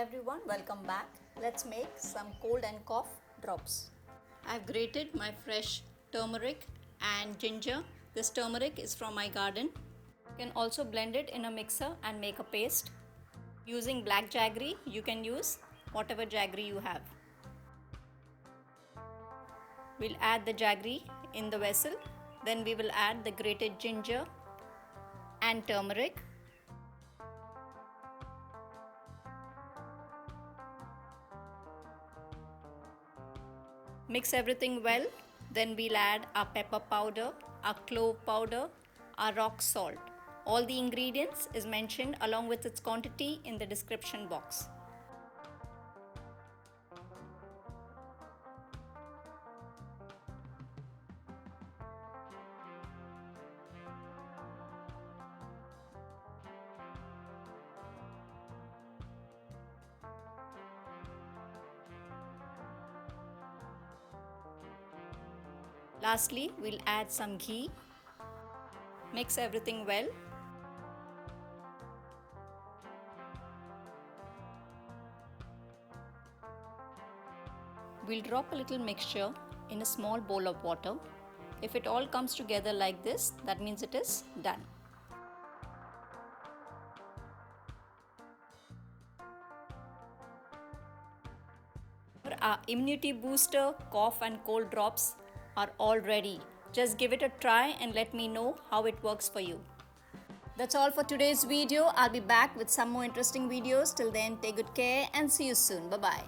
everyone, welcome back. Let's make some cold and cough drops. I've grated my fresh turmeric and ginger. This turmeric is from my garden. You can also blend it in a mixer and make a paste. Using black jaggery, you can use whatever jaggery you have. We'll add the jaggery in the vessel. Then we will add the grated ginger and turmeric. Mix everything well, then we'll add our pepper powder, our clove powder, our rock salt. All the ingredients is mentioned along with its quantity in the description box. Lastly, we'll add some ghee. Mix everything well. We'll drop a little mixture in a small bowl of water. If it all comes together like this, that means it is done. Our immunity booster, cough and cold drops are all ready. Just give it a try and let me know how it works for you. That's all for today's video. I'll be back with some more interesting videos. Till then, take good care and see you soon. Bye-bye.